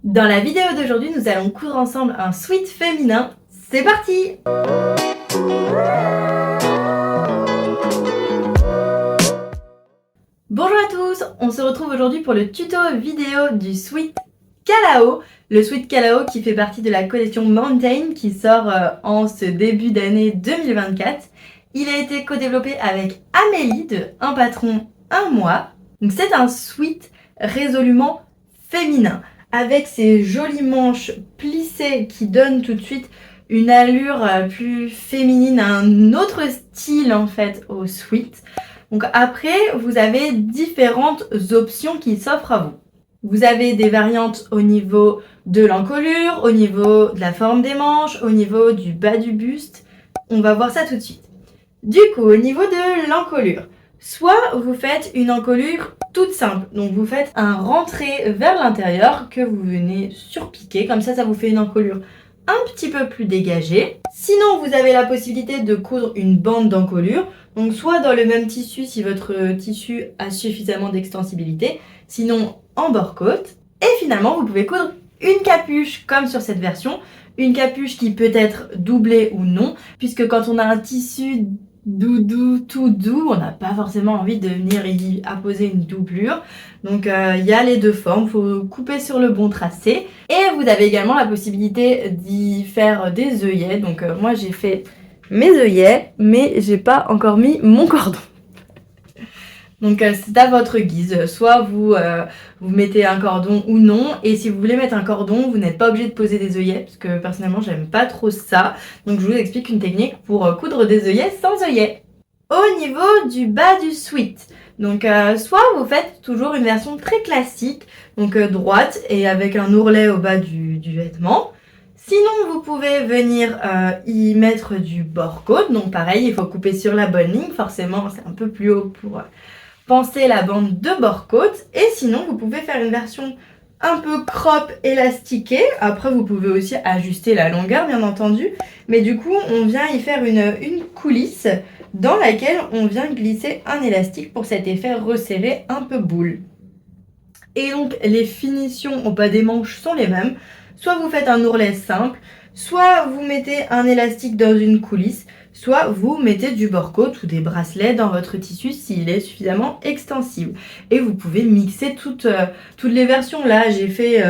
Dans la vidéo d'aujourd'hui, nous allons coudre ensemble un sweat féminin. C'est parti! Bonjour à tous, on se retrouve aujourd'hui pour le tuto vidéo du sweat Kalao. Le sweat Kalao qui fait partie de la collection Mountain qui sort en ce début d'année 2024. Il a été co-développé avec Amélie de Un Patron, Un Mois. Donc c'est un sweat résolument féminin avec ses jolies manches plissées qui donnent tout de suite une allure plus féminine, un autre style en fait au sweat. Donc après, vous avez différentes options qui s'offrent à vous. Vous avez des variantes au niveau de l'encolure, au niveau de la forme des manches, au niveau du bas du buste. On va voir ça tout de suite. Du coup, au niveau de l'encolure, soit vous faites une encolure toute simple. Donc vous faites un rentré vers l'intérieur que vous venez surpiquer. Comme ça vous fait une encolure un petit peu plus dégagée. Sinon, vous avez la possibilité de coudre une bande d'encolure. Donc soit dans le même tissu si votre tissu a suffisamment d'extensibilité, sinon en bord-côte. Et finalement, vous pouvez coudre une capuche comme sur cette version. Une capuche qui peut être doublée ou non, puisque quand on a un tissu doudou, tout doux, on n'a pas forcément envie de venir y apposer une doublure. Donc il y a les deux formes, il faut couper sur le bon tracé. Et vous avez également la possibilité d'y faire des œillets. Donc moi j'ai fait mes œillets, mais j'ai pas encore mis mon cordon. Donc c'est à votre guise, soit vous mettez un cordon ou non, et si vous voulez mettre un cordon, vous n'êtes pas obligé de poser des œillets, parce que personnellement j'aime pas trop ça. Donc je vous explique une technique pour coudre des œillets sans œillets. Au niveau du bas du sweat, donc soit vous faites toujours une version très classique, donc droite et avec un ourlet au bas du vêtement. Sinon, vous pouvez venir y mettre du bord-côte, donc pareil, il faut couper sur la bonne ligne, forcément c'est un peu plus haut pour penser la bande de bord-côte. Et sinon, vous pouvez faire une version un peu crop élastiquée. Après, vous pouvez aussi ajuster la longueur, bien entendu. Mais du coup, on vient y faire une coulisse dans laquelle on vient glisser un élastique pour cet effet resserré un peu boule. Et donc, les finitions au bas des manches sont les mêmes. Soit vous faites un ourlet simple, soit vous mettez un élastique dans une coulisse, soit vous mettez du bord-côte ou des bracelets dans votre tissu s'il est suffisamment extensible. Et vous pouvez mixer toutes les versions. Là, j'ai fait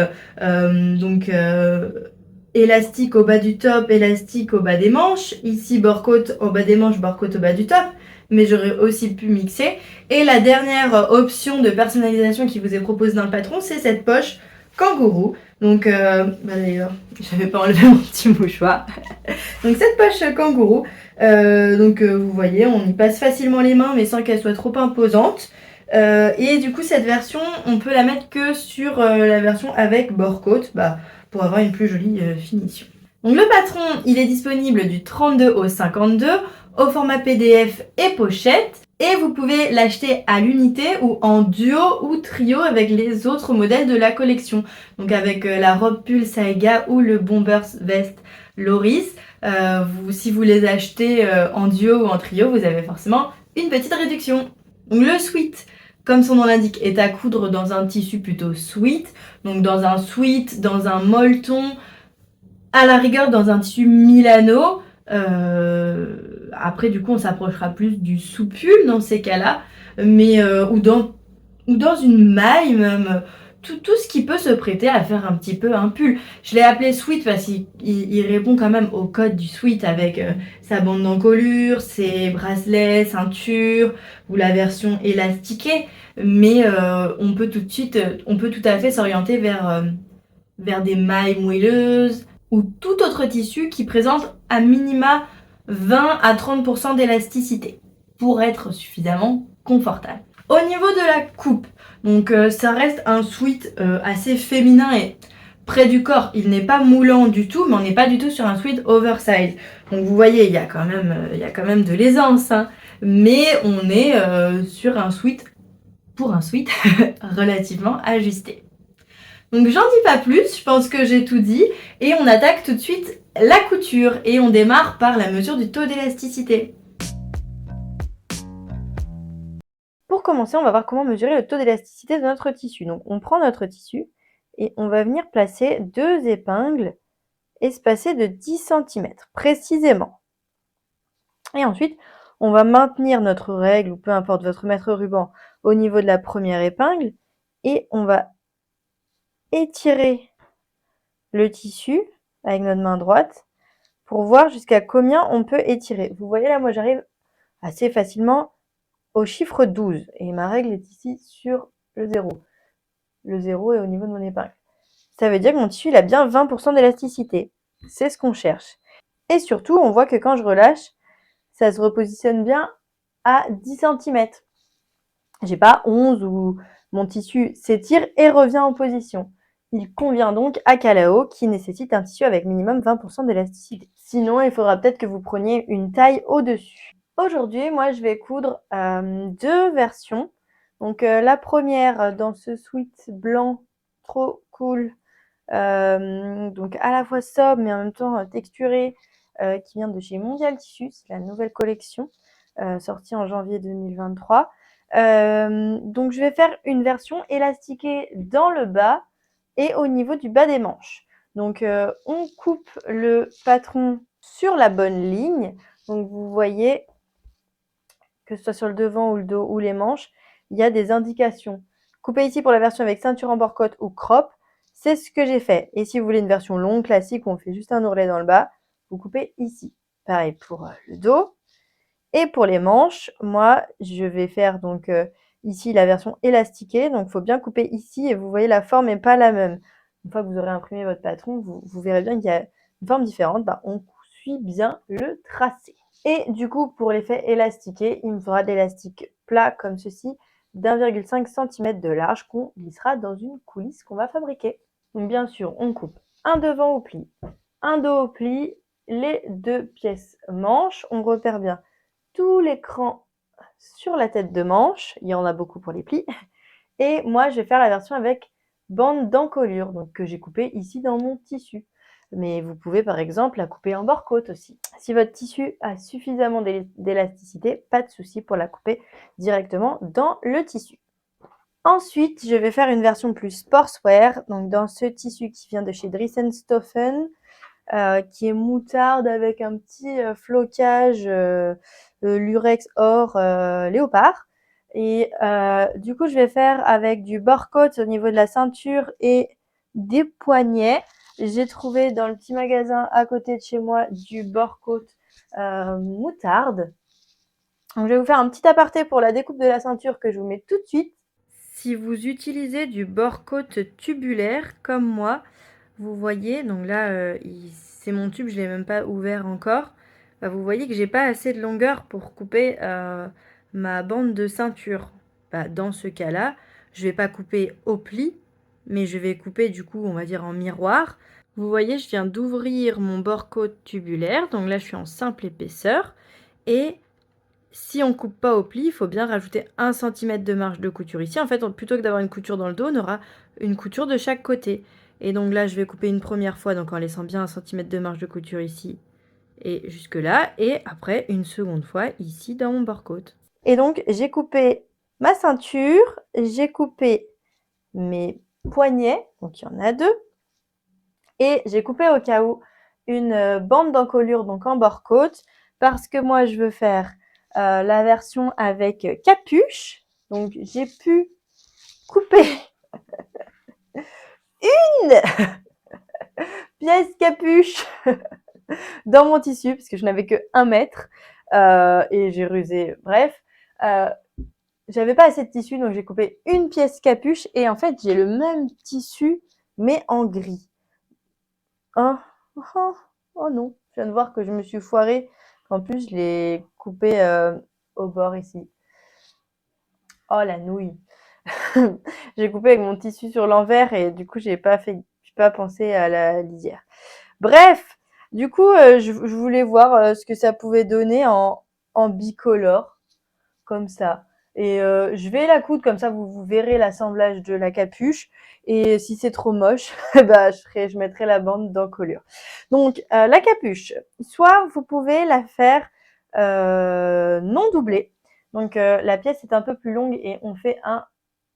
élastique au bas du top, élastique au bas des manches. Ici, bord-côte au bas des manches, bord-côte au bas du top. Mais j'aurais aussi pu mixer. Et la dernière option de personnalisation qui vous est proposée dans le patron, c'est cette poche kangourou. Donc, d'ailleurs, j'avais pas enlevé mon petit mouchoir. Donc cette poche kangourou, vous voyez, on y passe facilement les mains, mais sans qu'elle soit trop imposante. Et du coup, cette version, on peut la mettre que sur la version avec bord-côte, pour avoir une plus jolie finition. Donc le patron, il est disponible du 32 au 52, au format PDF et pochette. Et vous pouvez l'acheter à l'unité ou en duo ou trio avec les autres modèles de la collection. Donc avec la robe pull Saiga ou le bomber veste Loris. Si vous les achetez en duo ou en trio, vous avez forcément une petite réduction. Donc le sweat, comme son nom l'indique, est à coudre dans un tissu plutôt sweat. Donc dans un sweat, dans un molleton, à la rigueur dans un tissu Milano. Après, du coup, on s'approchera plus du soupule dans ces cas-là, mais ou dans une maille même. Tout ce qui peut se prêter à faire un petit peu un pull. Je l'ai appelé sweat parce qu'il répond quand même au code du sweat avec sa bande d'encolure, ses bracelets, ceinture ou la version élastiquée. Mais on peut tout à fait s'orienter vers des mailles moelleuses ou tout autre tissu qui présente à minima 20 à 30% d'élasticité pour être suffisamment confortable. Au niveau de la coupe, donc ça reste un sweat assez féminin et près du corps. Il n'est pas moulant du tout, mais on n'est pas du tout sur un sweat oversize. Donc vous voyez, il y a quand même de l'aisance, hein, mais on est sur un sweat, pour un sweat relativement ajusté. Donc j'en dis pas plus, je pense que j'ai tout dit, et on attaque tout de suite la couture, et on démarre par la mesure du taux d'élasticité. Pour commencer, on va voir comment mesurer le taux d'élasticité de notre tissu. Donc on prend notre tissu et on va venir placer 2 épingles espacées de 10 cm précisément. Et ensuite, on va maintenir notre règle ou peu importe votre mètre ruban au niveau de la première épingle et on va étirer le tissu avec notre main droite pour voir jusqu'à combien on peut étirer. Vous voyez là, moi j'arrive assez facilement au chiffre 12 et ma règle est ici sur le 0. Le 0 est au niveau de mon épingle. Ça veut dire que mon tissu il a bien 20% d'élasticité. C'est ce qu'on cherche. Et surtout, on voit que quand je relâche, ça se repositionne bien à 10 cm. J'ai pas 11 où mon tissu s'étire et revient en position. Il convient donc à Calao qui nécessite un tissu avec minimum 20% d'élasticité. Sinon, il faudra peut-être que vous preniez une taille au-dessus. Aujourd'hui, moi, je vais coudre 2 versions. Donc la première dans ce sweat blanc trop cool, donc à la fois sobre mais en même temps texturé, qui vient de chez Mondial Tissu. C'est la nouvelle collection sortie en janvier 2023. Donc je vais faire une version élastiquée dans le bas et au niveau du bas des manches. Donc on coupe le patron sur la bonne ligne. Donc vous voyez, que ce soit sur le devant ou le dos ou les manches, il y a des indications. Coupez ici pour la version avec ceinture en bord-côte ou crop. C'est ce que j'ai fait. Et si vous voulez une version longue, classique, où on fait juste un ourlet dans le bas, vous coupez ici. Pareil pour le dos. Et pour les manches, moi, je vais faire donc ici la version élastiquée. Donc, il faut bien couper ici et vous voyez, la forme n'est pas la même. Une fois que vous aurez imprimé votre patron, vous verrez bien qu'il y a une forme différente. Bah, on suit bien le tracé. Et du coup, pour l'effet élastiqué, il me faudra de l'élastique plat comme ceci, d'1,5 cm de large qu'on glissera dans une coulisse qu'on va fabriquer. Donc, bien sûr, on coupe un devant au pli, un dos au pli, les 2 pièces manches. On repère bien tout l'écran sur la tête de manche, il y en a beaucoup pour les plis, et moi je vais faire la version avec bande d'encolure, donc que j'ai coupée ici dans mon tissu. Mais vous pouvez par exemple la couper en bord-côte aussi. Si votre tissu a suffisamment d'élasticité, pas de souci pour la couper directement dans le tissu. Ensuite, je vais faire une version plus sportswear, donc dans ce tissu qui vient de chez Dressenstoffen, qui est moutarde avec un petit flocage lurex or léopard. Et du coup, je vais faire avec du bord-côte au niveau de la ceinture et des poignets. J'ai trouvé dans le petit magasin à côté de chez moi du bord-côte moutarde. Donc, je vais vous faire un petit aparté pour la découpe de la ceinture que je vous mets tout de suite. Si vous utilisez du bord-côte tubulaire comme moi, vous voyez, donc là, c'est mon tube, je ne l'ai même pas ouvert encore. Bah, vous voyez que j'ai pas assez de longueur pour couper ma bande de ceinture. Bah, dans ce cas-là, je vais pas couper au pli, mais je vais couper du coup, on va dire en miroir. Vous voyez, je viens d'ouvrir mon bord-côte tubulaire, donc là je suis en simple épaisseur. Et si on coupe pas au pli, il faut bien rajouter 1 cm de marge de couture ici. En fait, plutôt que d'avoir une couture dans le dos, on aura une couture de chaque côté. Et donc là, je vais couper une première fois, donc en laissant bien 1 cm de marge de couture ici et jusque là. Et après, une seconde fois ici dans mon bord-côte. Et donc, j'ai coupé ma ceinture, j'ai coupé mes poignets, donc il y en a 2. Et j'ai coupé au cas où une bande d'encolure, donc en bord-côte, parce que moi, je veux faire la version avec capuche. Donc, j'ai pu couper une pièce capuche dans mon tissu, parce que je n'avais que 1 mètre et j'ai rusé. Bref, j'avais pas assez de tissu, donc j'ai coupé une pièce capuche et en fait, j'ai le même tissu, mais en gris. Oh, oh, oh non, je viens de voir que je me suis foirée. En plus, je l'ai coupé au bord ici. Oh la nouille. J'ai coupé avec mon tissu sur l'envers et du coup, j'ai pas pensé à la lisière. Bref, du coup, je voulais voir ce que ça pouvait donner en bicolore, comme ça. Et je vais la coudre, comme ça vous verrez l'assemblage de la capuche. Et si c'est trop moche, bah, je mettrai la bande d'encolure. Donc, la capuche, soit vous pouvez la faire non doublée. Donc, la pièce est un peu plus longue et on fait un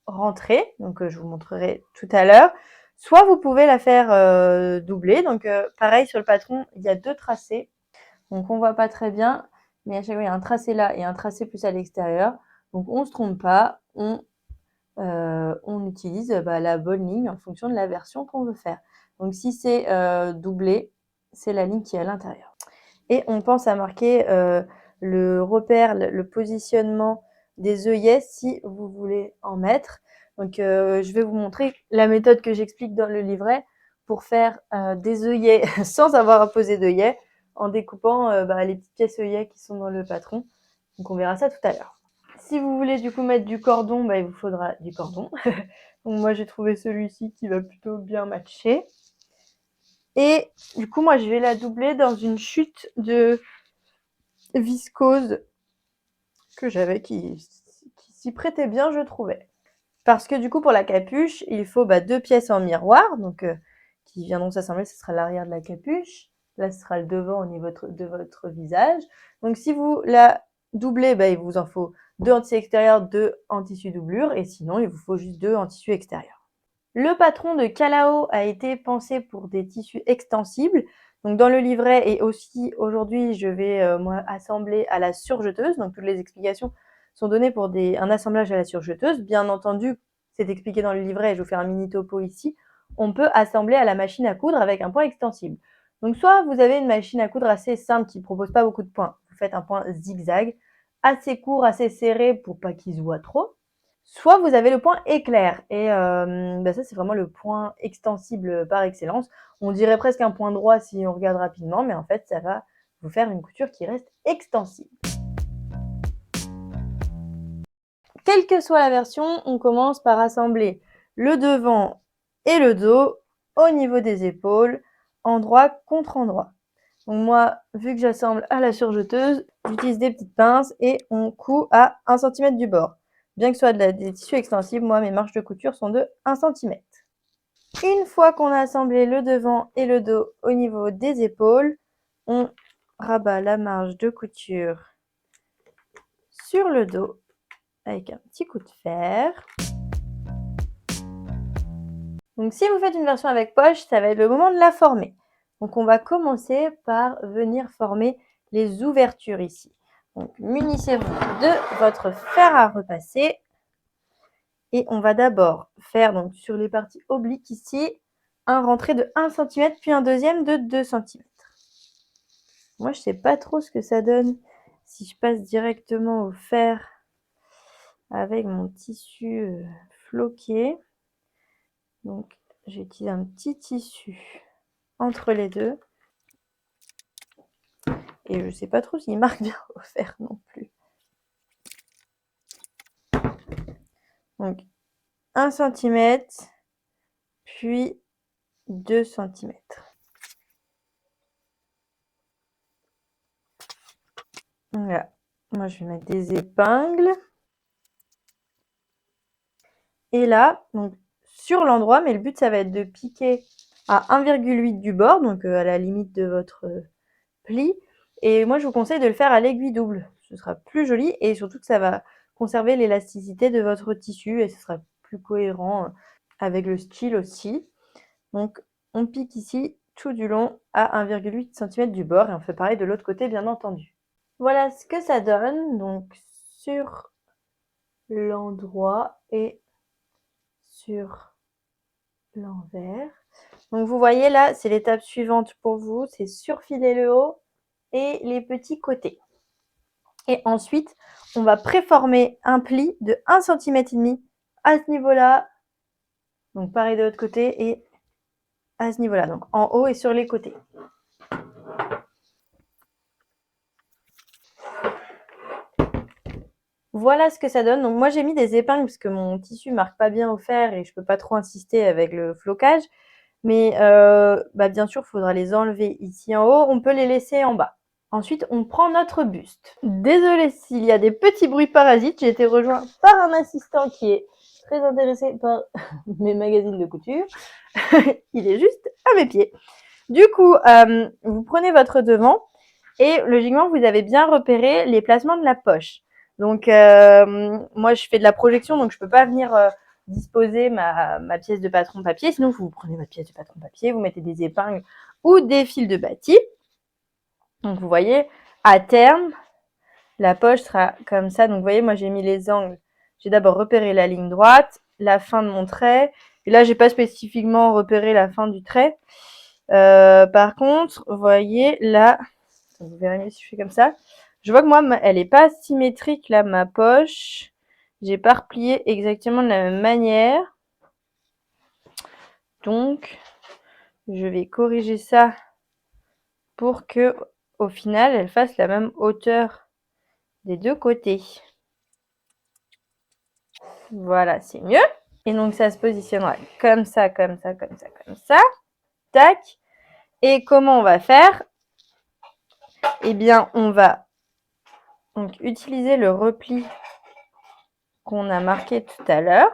rentré. Donc, je vous montrerai tout à l'heure. Soit vous pouvez la faire doubler. Donc pareil, sur le patron, il y a 2 tracés. Donc on voit pas très bien, mais à chaque fois, il y a un tracé là et un tracé plus à l'extérieur. Donc on se trompe pas, on utilise la bonne ligne en fonction de la version qu'on veut faire. Donc si c'est doublé, c'est la ligne qui est à l'intérieur. Et on pense à marquer le repère, le positionnement des œillets si vous voulez en mettre. Donc je vais vous montrer la méthode que j'explique dans le livret pour faire des œillets sans avoir à poser d'œillets en découpant les petites pièces œillets qui sont dans le patron. Donc on verra ça tout à l'heure. Si vous voulez du coup mettre du cordon, il vous faudra du cordon. Donc moi j'ai trouvé celui-ci qui va plutôt bien matcher. Et du coup moi je vais la doubler dans une chute de viscose que j'avais qui s'y prêtait bien, je trouvais. Parce que du coup pour la capuche, il faut 2 pièces en miroir, donc qui viendront s'assembler, ce sera l'arrière de la capuche. Là, ce sera le devant au niveau de votre visage. Donc si vous la doublez, il vous en faut 2 en tissu extérieur, 2 en tissu doublure, et sinon il vous faut juste 2 en tissu extérieur. Le patron de Calao a été pensé pour des tissus extensibles. Donc dans le livret et aussi aujourd'hui, je vais moi assembler à la surjeteuse. Donc toutes les explications sont données pour un assemblage à la surjeteuse. Bien entendu, c'est expliqué dans le livret et je vous fais un mini topo ici. On peut assembler à la machine à coudre avec un point extensible. Donc soit vous avez une machine à coudre assez simple qui ne propose pas beaucoup de points. Vous faites un point zigzag, assez court, assez serré pour pas qu'il se voit trop. Soit vous avez le point éclair, et ça c'est vraiment le point extensible par excellence. On dirait presque un point droit si on regarde rapidement, mais en fait ça va vous faire une couture qui reste extensible. Quelle que soit la version, on commence par assembler le devant et le dos au niveau des épaules, endroit contre endroit. Donc moi, vu que j'assemble à la surjeteuse, j'utilise des petites pinces et on coud à 1 cm du bord. Bien que ce soit des tissus extensibles, moi mes marges de couture sont de 1 cm. Une fois qu'on a assemblé le devant et le dos au niveau des épaules, on rabat la marge de couture sur le dos avec un petit coup de fer. Donc si vous faites une version avec poche, ça va être le moment de la former. Donc on va commencer par venir former les ouvertures ici. Donc munissez-vous de votre fer à repasser. Et on va d'abord faire donc sur les parties obliques ici, un rentré de 1 cm puis un deuxième de 2 cm. Moi je sais pas trop ce que ça donne si je passe directement au fer avec mon tissu floqué. Donc j'utilise un petit tissu entre les deux. Et je sais pas trop s'il marque bien au fer non plus. Donc 1 cm, puis 2 cm. Voilà. Moi je vais mettre des épingles. Et là, donc sur l'endroit, mais le but ça va être de piquer à 1,8 du bord, donc à la limite de votre pli. Et moi je vous conseille de le faire à l'aiguille double. Ce sera plus joli et surtout que ça va conserver l'élasticité de votre tissu et ce sera plus cohérent avec le style aussi. Donc on pique ici tout du long à 1,8 cm du bord et on fait pareil de l'autre côté bien entendu. Voilà ce que ça donne donc sur l'endroit et sur l'envers. Donc vous voyez là, c'est l'étape suivante pour vous, c'est surfiler le haut et les petits côtés. Et ensuite, on va préformer un pli de 1,5 cm à ce niveau-là. Donc pareil de l'autre côté et à ce niveau-là, donc en haut et sur les côtés. Voilà ce que ça donne. Donc moi j'ai mis des épingles parce que mon tissu marque pas bien au fer et je peux pas trop insister avec le flocage. Mais bien sûr, il faudra les enlever ici en haut. On peut les laisser en bas. Ensuite, on prend notre buste. Désolée s'il y a des petits bruits parasites. J'ai été rejoint par un assistant qui est très intéressé par mes magazines de couture. Il est juste à mes pieds. Du coup, vous prenez votre devant et logiquement, vous avez bien repéré les placements de la poche. Donc, moi, je fais de la projection, donc je peux pas venir disposer ma pièce de patron papier. Sinon, vous prenez votre pièce de patron papier, vous mettez des épingles ou des fils de bâti. Donc, vous voyez, à terme, la poche sera comme ça. Donc, vous voyez, moi, j'ai mis les angles. J'ai d'abord repéré la ligne droite, la fin de mon trait. Et là, j'ai pas spécifiquement repéré la fin du trait. Par contre, vous voyez, là, vous verrez mieux si je fais comme ça. Je vois que moi, elle est pas symétrique, là, ma poche. J'ai pas replié exactement de la même manière. Donc, je vais corriger ça pour que, au final, elle fasse la même hauteur des deux côtés. Voilà, c'est mieux. Et donc, ça se positionnera comme ça, comme ça, comme ça, comme ça. Tac. Et comment on va faire? Eh bien, on va donc utiliser le repli qu'on a marqué tout à l'heure.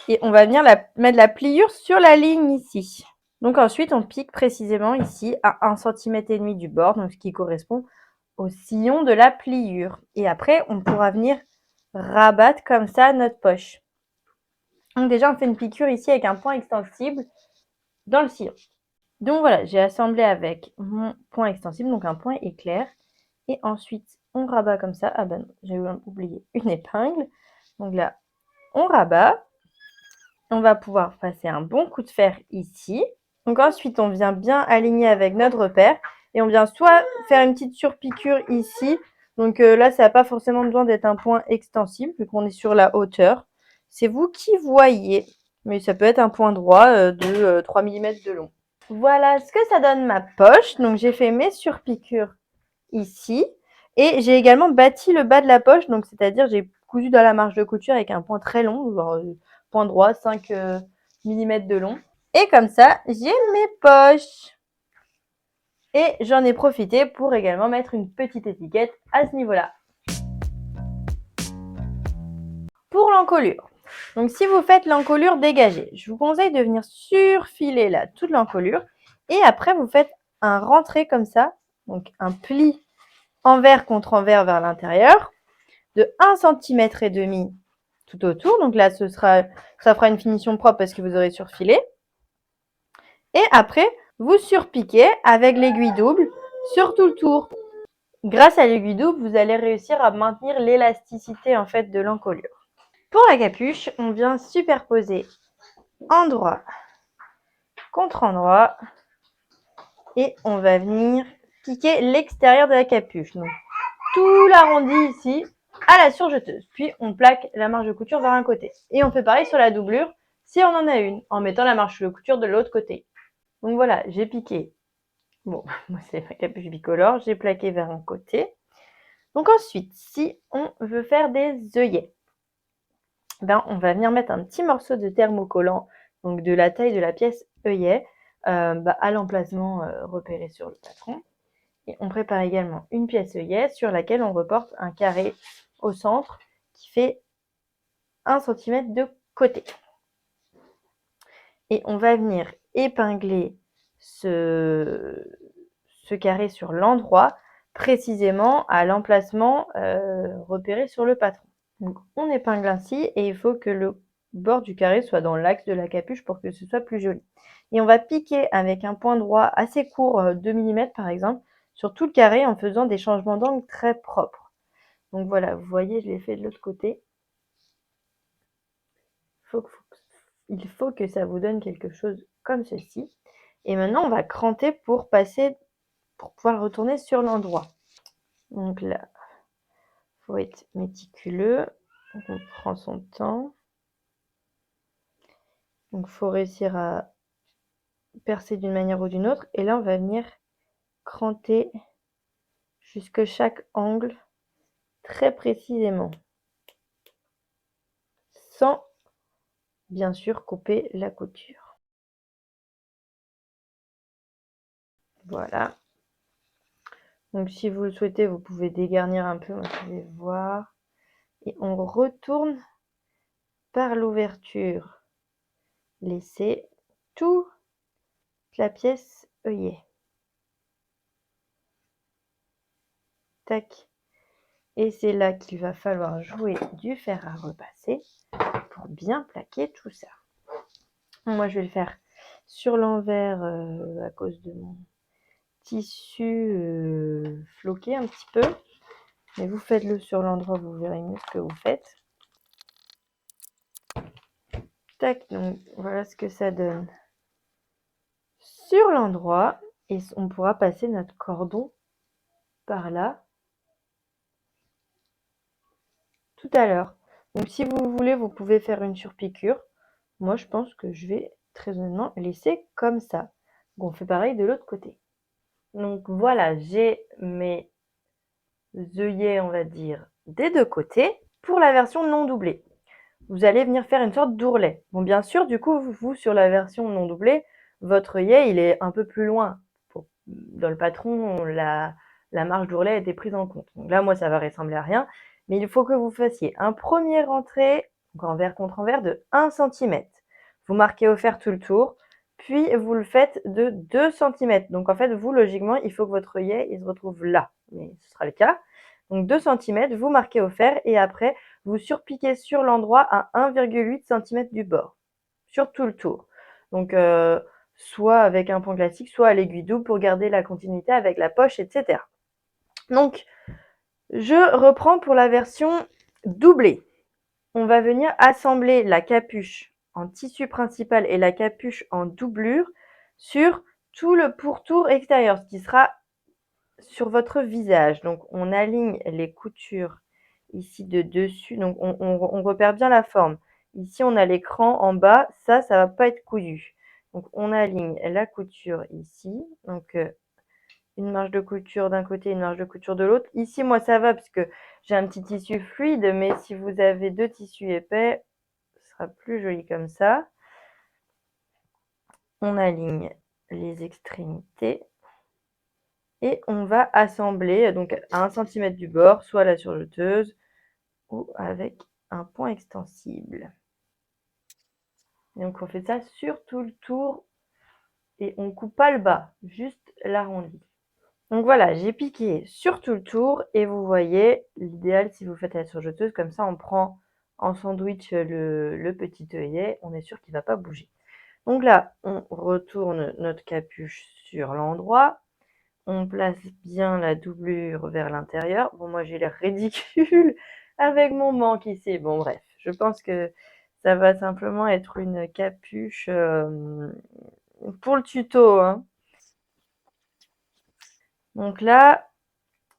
Et on va venir mettre la pliure sur la ligne ici. Donc ensuite, on pique précisément ici à 1,5 cm du bord, donc ce qui correspond au sillon de la pliure. Et après, on pourra venir rabattre comme ça notre poche. Donc déjà, on fait une piqûre ici avec un point extensible dans le sillon. Donc voilà, j'ai assemblé avec mon point extensible, donc un point éclair. Et ensuite, on rabat comme ça. Ah ben non, j'ai oublié une épingle. Donc là, on rabat. On va pouvoir passer un bon coup de fer ici. Donc ensuite, on vient bien aligner avec notre repère. Et on vient soit faire une petite surpiqûre ici. Donc là, ça n'a pas forcément besoin d'être un point extensible, vu qu'on est sur la hauteur. C'est vous qui voyez. Mais ça peut être un point droit de 3 mm de long. Voilà ce que ça donne ma poche. Donc j'ai fait mes surpiqûres ici. Et j'ai également bâti le bas de la poche. Donc c'est-à-dire j'ai cousu dans la marge de couture avec un point très long, genre point droit, 5 mm de long. Et comme ça, j'ai mes poches. Et j'en ai profité pour également mettre une petite étiquette à ce niveau-là. Pour l'encolure. Donc si vous faites l'encolure dégagée, je vous conseille de venir surfiler là toute l'encolure. Et après, vous faites un rentré comme ça, donc un pli envers contre envers vers l'intérieur, de 1,5 cm tout autour. Donc là, ça fera une finition propre parce que vous aurez surfilé. Et après, vous surpiquez avec l'aiguille double sur tout le tour. Grâce à l'aiguille double, vous allez réussir à maintenir l'élasticité en fait de l'encolure. Pour la capuche, on vient superposer endroit contre endroit et on va venir piquer l'extérieur de la capuche. Donc tout l'arrondi ici à la surjeteuse. Puis on plaque la marge de couture vers un côté. Et on fait pareil sur la doublure si on en a une, en mettant la marge de couture de l'autre côté. Donc voilà, j'ai piqué. Bon, moi c'est ma capuche bicolore, j'ai plaqué vers un côté. Donc ensuite, si on veut faire des œillets, ben, on va venir mettre un petit morceau de thermocollant, donc de la taille de la pièce œillet, à l'emplacement repéré sur le patron. Et on prépare également une pièce œillet sur laquelle on reporte un carré au centre qui fait 1 cm de côté. Et on va venir épingler ce carré sur l'endroit, précisément à l'emplacement repéré sur le patron. Donc on épingle ainsi et il faut que le bord du carré soit dans l'axe de la capuche pour que ce soit plus joli. Et on va piquer avec un point droit assez court, 2 mm par exemple, sur tout le carré en faisant des changements d'angle très propres. Donc voilà, vous voyez, je l'ai fait de l'autre côté. Il faut que ça vous donne quelque chose comme ceci. Et maintenant, on va cranter pour pouvoir retourner sur l'endroit. Donc là, il faut être méticuleux. Donc on prend son temps. Donc il faut réussir à percer d'une manière ou d'une autre. Et là, on va venir cranter jusque chaque angle très précisément. Sans, bien sûr, couper la couture. Voilà. Donc si vous le souhaitez, vous pouvez dégarnir un peu, vous pouvez voir. Et on retourne par l'ouverture. Laissez toute la pièce œillet. Tac. Et c'est là qu'il va falloir jouer du fer à repasser pour bien plaquer tout ça. Moi, je vais le faire sur l'envers à cause de mon tissu floqué un petit peu. Mais vous faites-le sur l'endroit, vous verrez mieux ce que vous faites. Tac, donc voilà ce que ça donne sur l'endroit. Et on pourra passer notre cordon par là tout à l'heure. Donc si vous voulez, vous pouvez faire une surpiqûre. Moi, je pense que je vais très honnêtement laisser comme ça. Donc on fait pareil de l'autre côté. Donc voilà, j'ai mes œillets, on va dire, des deux côtés pour la version non doublée. Vous allez venir faire une sorte d'ourlet. Bon, bien sûr, du coup, vous, sur la version non doublée, votre œillet, il est un peu plus loin. Dans le patron, la marge d'ourlet a été prise en compte. Donc là, moi, ça va ressembler à rien. Mais il faut que vous fassiez un premier rentré, donc envers contre envers, de 1 cm. Vous marquez au fer tout le tour, puis vous le faites de 2 cm. Donc en fait, vous, logiquement, il faut que votre œillet, il se retrouve là. Mais ce sera le cas. Donc 2 cm, vous marquez au fer et après, vous surpiquez sur l'endroit à 1,8 cm du bord, sur tout le tour. Donc, soit avec un point classique, soit à l'aiguille double pour garder la continuité avec la poche, etc. Donc, je reprends pour la version doublée. On va venir assembler la capuche en tissu principal et la capuche en doublure sur tout le pourtour extérieur, ce qui sera sur votre visage. Donc, on aligne les coutures ici de dessus. Donc, on repère bien la forme. Ici, on a l'écran en bas. Ça va pas être cousu. Donc, on aligne la couture ici. Donc, une marge de couture d'un côté, une marge de couture de l'autre. Ici, moi, ça va parce que j'ai un petit tissu fluide. Mais si vous avez deux tissus épais, ce sera plus joli comme ça. On aligne les extrémités. Et on va assembler donc à 1 cm du bord, soit la surjeteuse ou avec un point extensible. Et donc on fait ça sur tout le tour et on coupe pas le bas, juste l'arrondi. Donc voilà, j'ai piqué sur tout le tour et vous voyez, l'idéal si vous faites la surjeteuse, comme ça on prend en sandwich le petit œillet, on est sûr qu'il ne va pas bouger. Donc là, on retourne notre capuche sur l'endroit. On place bien la doublure vers l'intérieur. Bon, moi, j'ai l'air ridicule avec mon manque ici. Bon, bref, je pense que ça va simplement être une capuche pour le tuto, hein. Donc là,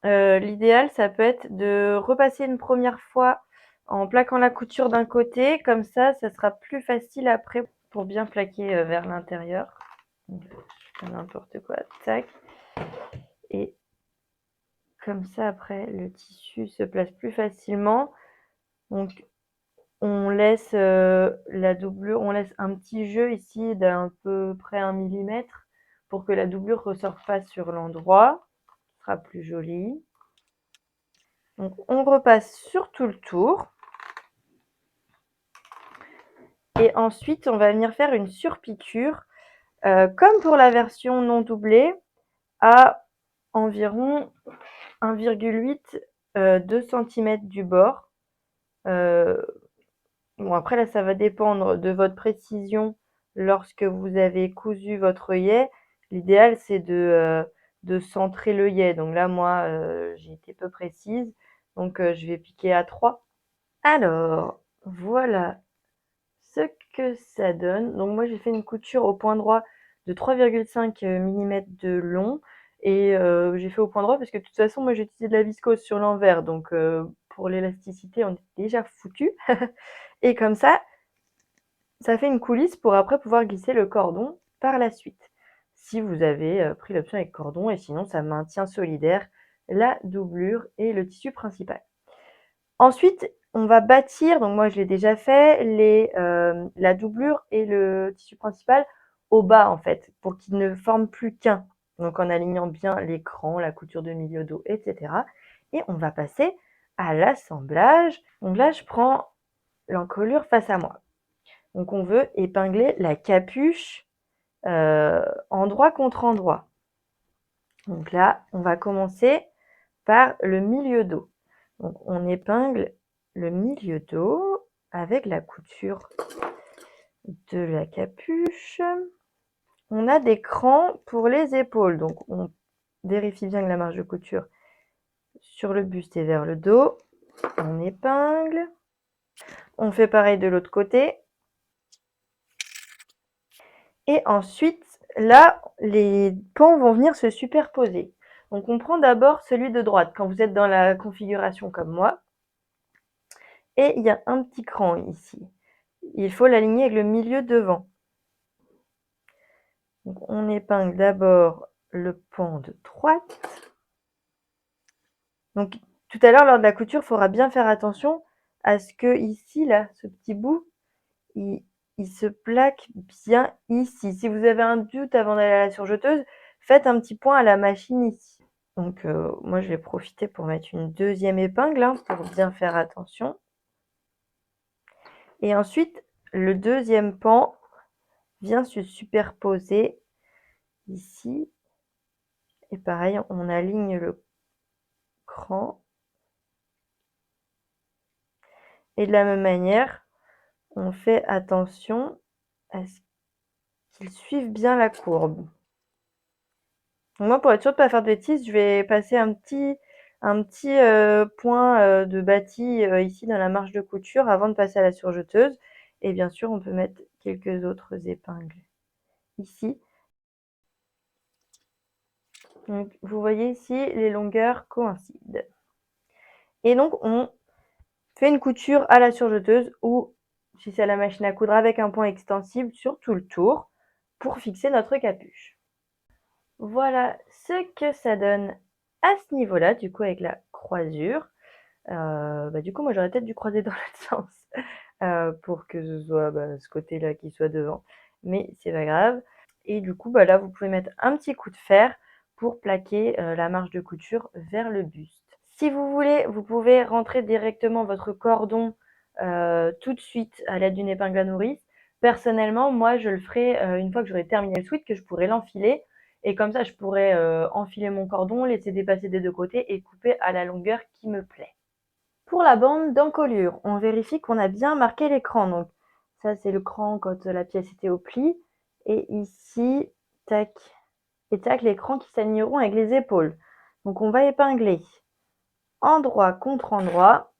l'idéal, ça peut être de repasser une première fois en plaquant la couture d'un côté. Comme ça sera plus facile après pour bien plaquer vers l'intérieur. Je fais n'importe quoi. Tac. Et comme ça, après, le tissu se place plus facilement. Donc, on laisse la doublure, on laisse un petit jeu ici d'à peu près 1 mm pour que la doublure ne ressorte pas sur l'endroit. Ce sera plus joli. Donc, on repasse sur tout le tour. Et ensuite, on va venir faire une surpiqûre, comme pour la version non doublée, à environ 1,8 2 cm du bord. Bon, après là, ça va dépendre de votre précision lorsque vous avez cousu votre œillet. L'idéal, c'est de centrer l'œillet. Donc là, moi, j'ai été peu précise. Donc, je vais piquer à 3. Alors, voilà ce que ça donne. Donc moi, j'ai fait une couture au point droit de 3,5 mm de long. Et j'ai fait au point droit parce que de toute façon, moi, j'ai utilisé de la viscose sur l'envers. Donc, pour l'élasticité, on est déjà foutu. Et comme ça fait une coulisse pour après pouvoir glisser le cordon par la suite. Si vous avez pris l'option avec cordon, et sinon, ça maintient solidaire la doublure et le tissu principal. Ensuite, on va bâtir, donc moi je l'ai déjà fait, la doublure et le tissu principal au bas en fait, pour qu'ils ne forment plus qu'un. Donc en alignant bien l'écran, la couture de milieu dos, etc. Et on va passer à l'assemblage. Donc là, je prends l'encolure face à moi. Donc on veut épingler la capuche endroit contre endroit. Donc là, on va commencer par le milieu dos. Donc on épingle le milieu dos avec la couture de la capuche. On a des crans pour les épaules, donc on vérifie bien que la marge de couture sur le buste et vers le dos. On épingle. On fait pareil de l'autre côté. Et ensuite, là, les pans vont venir se superposer. Donc on prend d'abord celui de droite quand vous êtes dans la configuration comme moi. Et il y a un petit cran ici. Il faut l'aligner avec le milieu devant. Donc on épingle d'abord le pan de droite. Donc tout à l'heure, lors de la couture, il faudra bien faire attention à ce que ici, là, ce petit bout, il se plaque bien ici. Si vous avez un doute avant d'aller à la surjeteuse, faites un petit point à la machine ici. Donc moi, je vais profiter pour mettre une deuxième épingle hein, pour bien faire attention. Et ensuite, le deuxième pan vient se superposer ici. Et pareil, on aligne le cran. Et de la même manière, on fait attention à ce qu'ils suivent bien la courbe. Donc moi, pour être sûre de ne pas faire de bêtises, je vais passer un petit point de bâti ici dans la marge de couture avant de passer à la surjeteuse. Et bien sûr, on peut mettre quelques autres épingles ici. Donc, vous voyez ici, les longueurs coïncident. Et donc, on fait une couture à la surjeteuse ou, si c'est à la machine à coudre, avec un point extensible sur tout le tour pour fixer notre capuche. Voilà ce que ça donne à ce niveau-là, du coup avec la croisure. Du coup, moi j'aurais peut-être dû croiser dans l'autre sens pour que ce soit ce côté-là qui soit devant. Mais c'est pas grave. Et du coup, là, vous pouvez mettre un petit coup de fer pour plaquer la marge de couture vers le buste. Si vous voulez, vous pouvez rentrer directement votre cordon tout de suite à l'aide d'une épingle à nourrice. Personnellement, moi, je le ferai une fois que j'aurai terminé le sweat, que je pourrai l'enfiler. Et comme ça, je pourrais enfiler mon cordon, laisser dépasser des deux côtés et couper à la longueur qui me plaît. Pour la bande d'encolure, on vérifie qu'on a bien marqué l'écran. Donc ça, c'est le cran quand la pièce était au pli. Et ici, tac et tac, les crans qui s'aligneront avec les épaules. Donc on va épingler endroit contre endroit.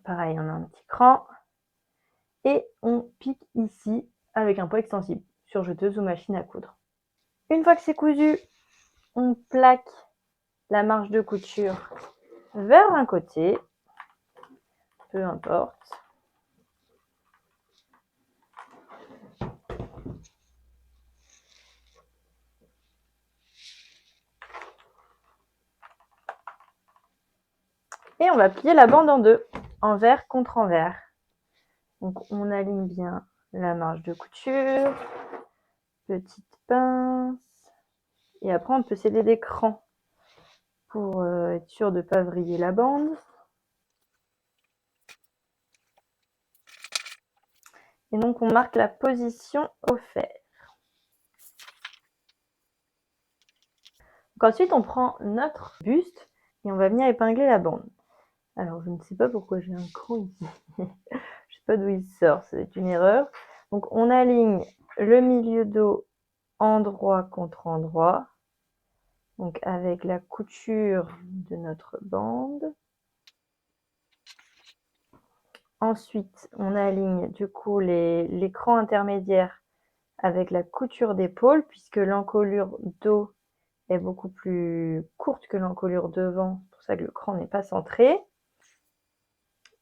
Pareil, on a un petit cran. Et on pique ici avec un point extensible, surjeteuse ou machine à coudre. Une fois que c'est cousu, on plaque la marge de couture vers un côté, peu importe. Et on va plier la bande en deux, envers contre envers. Donc on aligne bien la marge de couture, petite pince, et après on peut céder des crans pour être sûr de ne pas vriller la bande. Et donc on marque la position au fer. Donc ensuite on prend notre buste et on va venir épingler la bande. Alors je ne sais pas pourquoi j'ai un cran ici. Je ne sais pas d'où il sort, c'est une erreur. Donc on aligne le milieu dos endroit contre endroit. Donc avec la couture de notre bande. Ensuite, on aligne du coup les crans intermédiaires avec la couture d'épaule, puisque l'encolure dos est beaucoup plus courte que l'encolure devant, c'est pour ça que le cran n'est pas centré.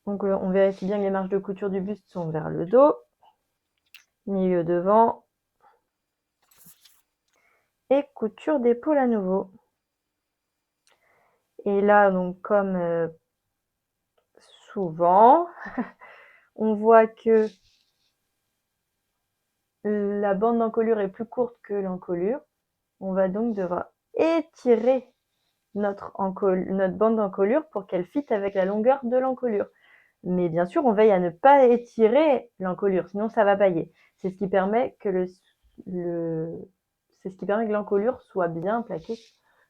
Donc on vérifie bien que les marges de couture du buste sont vers le dos, milieu devant, et couture d'épaule à nouveau. Et là, donc comme souvent, on voit que la bande d'encolure est plus courte que l'encolure. On va donc devoir étirer notre bande d'encolure pour qu'elle fitte avec la longueur de l'encolure. Mais bien sûr, on veille à ne pas étirer l'encolure, sinon ça va bailler. C'est ce qui permet que l'encolure soit bien plaquée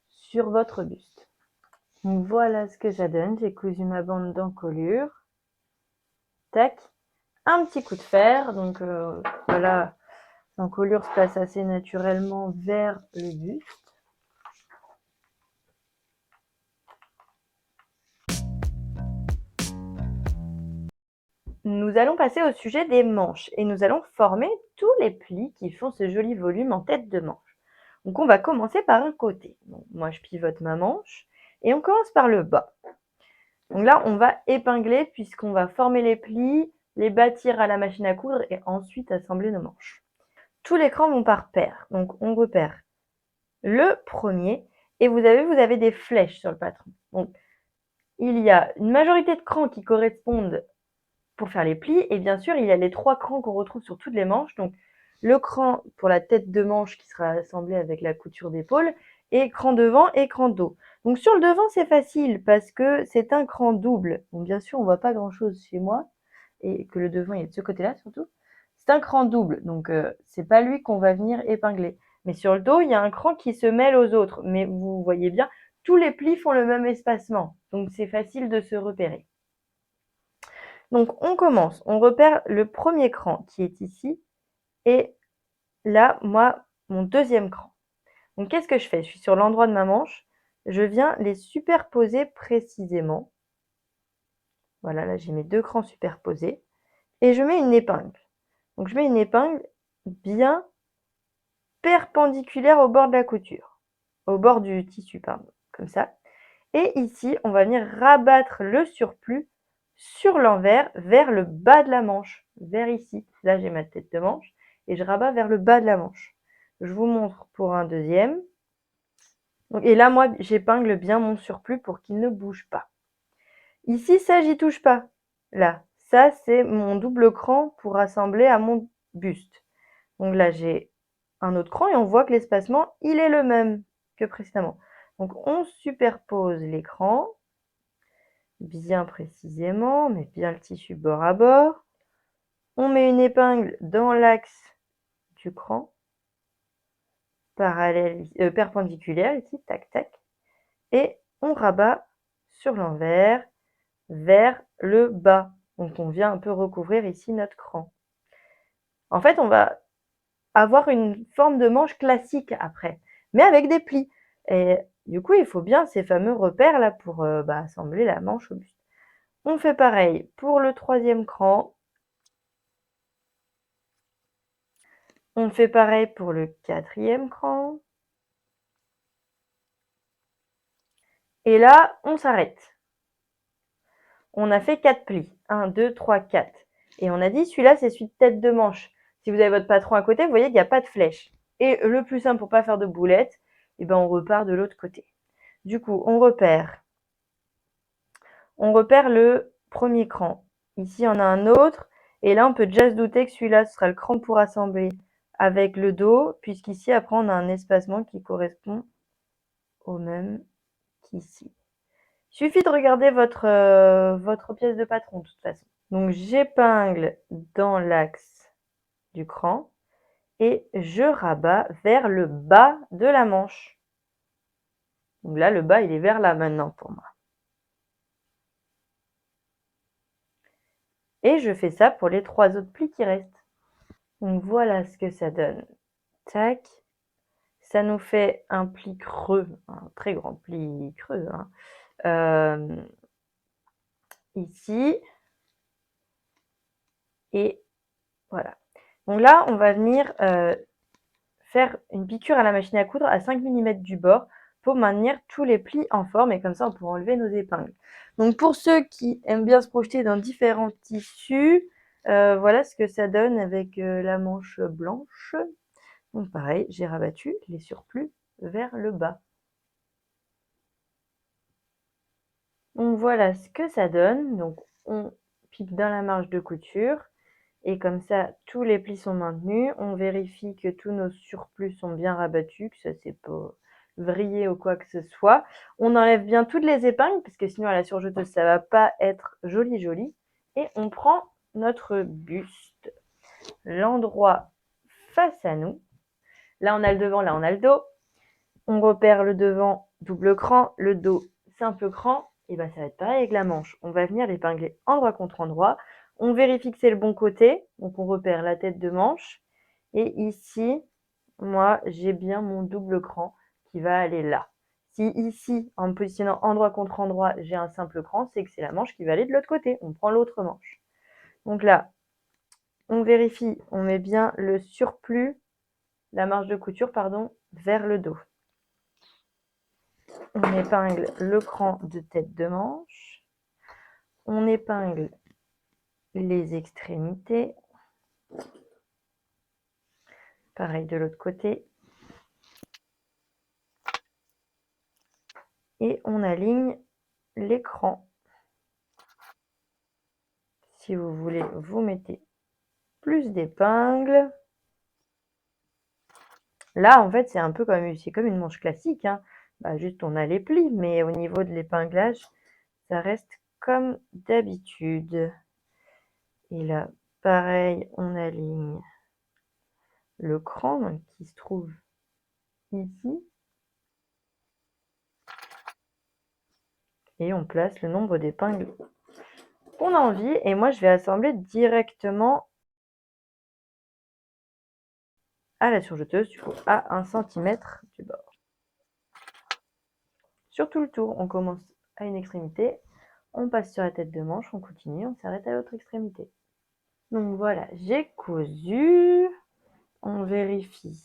sur votre buste. Donc voilà ce que ça donne. J'ai cousu ma bande d'encolure. Tac. Un petit coup de fer. Donc voilà, l'encolure se passe assez naturellement vers le buste. Nous allons passer au sujet des manches et nous allons former tous les plis qui font ce joli volume en tête de manche. Donc on va commencer par un côté. Donc, moi je pivote ma manche et on commence par le bas. Donc là on va épingler puisqu'on va former les plis, les bâtir à la machine à coudre et ensuite assembler nos manches. Tous les crans vont par paire. Donc on repère le premier et vous avez des flèches sur le patron. Donc il y a une majorité de crans qui correspondent pour faire les plis. Et bien sûr, il y a les 3 crans qu'on retrouve sur toutes les manches. Donc, le cran pour la tête de manche qui sera assemblé avec la couture d'épaule, et cran devant et cran dos. Donc, sur le devant, c'est facile parce que c'est un cran double. Bon, bien sûr, on voit pas grand-chose chez moi et que le devant il est de ce côté-là surtout. C'est un cran double, donc c'est pas lui qu'on va venir épingler. Mais sur le dos, il y a un cran qui se mêle aux autres. Mais vous voyez bien, tous les plis font le même espacement. Donc, c'est facile de se repérer. Donc on commence, on repère le premier cran qui est ici et là, moi, mon deuxième cran. Donc qu'est-ce que je fais? Je suis sur l'endroit de ma manche, je viens les superposer précisément. Voilà, là j'ai mes 2 crans superposés et je mets une épingle. Donc je mets une épingle bien perpendiculaire au bord de la couture, au bord du tissu, pardon, comme ça. Et ici, on va venir rabattre le surplus sur l'envers vers le bas de la manche, vers ici. Là, j'ai ma tête de manche et je rabats vers le bas de la manche. Je vous montre pour un deuxième. Et là, moi, j'épingle bien mon surplus pour qu'il ne bouge pas. Ici, ça, j'y touche pas. Là, ça, c'est mon double cran pour assembler à mon buste. Donc là, j'ai un autre cran et on voit que l'espacement, il est le même que précédemment. Donc, on superpose les crans bien précisément, on met bien le tissu bord à bord. On met une épingle dans l'axe du cran, perpendiculaire ici, tac tac, et on rabat sur l'envers vers le bas. Donc on vient un peu recouvrir ici notre cran. En fait, on va avoir une forme de manche classique après, mais avec des plis. Et du coup, il faut bien ces fameux repères là pour assembler la manche au buste. On fait pareil pour le troisième cran. On fait pareil pour le quatrième cran. Et là, on s'arrête. On a fait 4 plis. 1, 2, 3, 4. Et on a dit, celui-là, c'est celui de tête de manche. Si vous avez votre patron à côté, vous voyez qu'il n'y a pas de flèche. Et le plus simple pour ne pas faire de boulettes, on repart de l'autre côté. Du coup, on repère le premier cran. Ici, on a un autre. Et là, on peut déjà se douter que celui-là, ce sera le cran pour assembler avec le dos, puisqu'ici, après, on a un espacement qui correspond au même qu'ici. Il suffit de regarder votre pièce de patron, de toute façon. Donc, j'épingle dans l'axe du cran et je rabats vers le bas de la manche. Donc là, le bas, il est vers là maintenant pour moi. Et je fais ça pour les 3 autres plis qui restent. Donc, voilà ce que ça donne. Tac. Ça nous fait un pli creux, un très grand pli creux. Ici. Et voilà. Donc là, on va venir faire une piqûre à la machine à coudre à 5 mm du bord pour maintenir tous les plis en forme et comme ça on pourra enlever nos épingles. Donc pour ceux qui aiment bien se projeter dans différents tissus, voilà ce que ça donne avec la manche blanche. Donc pareil, j'ai rabattu les surplus vers le bas. Donc voilà ce que ça donne. Donc on pique dans la marge de couture. Et comme ça, tous les plis sont maintenus. On vérifie que tous nos surplus sont bien rabattus, que ça s'est pas vrillé ou quoi que ce soit. On enlève bien toutes les épingles, parce que sinon à la surjeteuse, ça va pas être joli joli. Et on prend notre buste, l'endroit face à nous. Là, on a le devant, là, on a le dos. On repère le devant, double cran, le dos, simple cran, et ben ça va être pareil avec la manche. On va venir l'épingler endroit contre endroit. On vérifie que c'est le bon côté, donc on repère la tête de manche. Et ici, moi, j'ai bien mon double cran qui va aller là. Si ici, en me positionnant endroit contre endroit, j'ai un simple cran, c'est que c'est la manche qui va aller de l'autre côté. On prend l'autre manche. Donc là, on vérifie, on met bien le surplus, la marge de couture, pardon, vers le dos. On épingle le cran de tête de manche. On épingle les extrémités. Pareil de l'autre côté. Et on aligne les crans. Si vous voulez, vous mettez plus d'épingles. Là, en fait, c'est un peu comme une manche classique, hein. Bah, juste on a les plis, mais au niveau de l'épinglage, ça reste comme d'habitude. Et là, pareil, on aligne le cran donc, qui se trouve ici. Et on place le nombre d'épingles qu'on a envie. Et moi, je vais assembler directement à la surjeteuse, du coup, à 1 cm du bord. Sur tout le tour, on commence à une extrémité, on passe sur la tête de manche, on continue, on s'arrête à l'autre extrémité. Donc voilà, j'ai cousu. On vérifie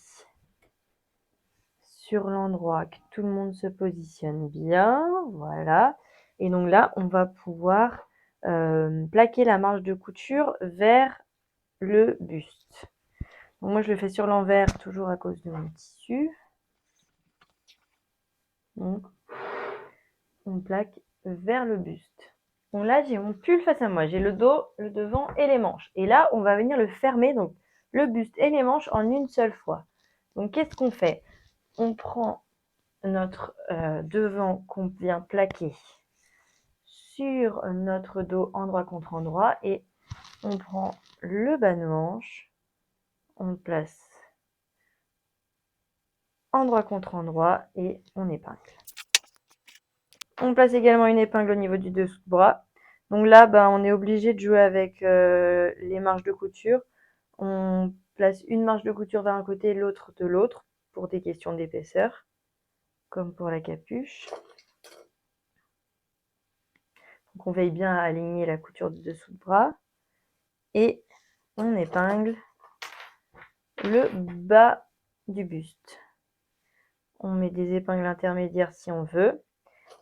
sur l'endroit que tout le monde se positionne bien. Voilà. Et donc là, on va pouvoir plaquer la marge de couture vers le buste. Donc moi, je le fais sur l'envers, toujours à cause de mon tissu. Donc, on plaque vers le buste. Donc là, j'ai mon pull face à moi. J'ai le dos, le devant et les manches. Et là, on va venir le fermer, donc le buste et les manches en une seule fois. Donc, qu'est-ce qu'on fait? On prend notre devant qu'on vient plaquer sur notre dos endroit contre endroit et on prend le bas de manche, on le place endroit contre endroit et on épingle. On place également une épingle au niveau du dessous de bras. Donc là, on est obligé de jouer avec les marges de couture. On place une marge de couture d'un côté, l'autre de l'autre, pour des questions d'épaisseur, comme pour la capuche. Donc on veille bien à aligner la couture du dessous de bras. Et on épingle le bas du buste. On met des épingles intermédiaires si on veut.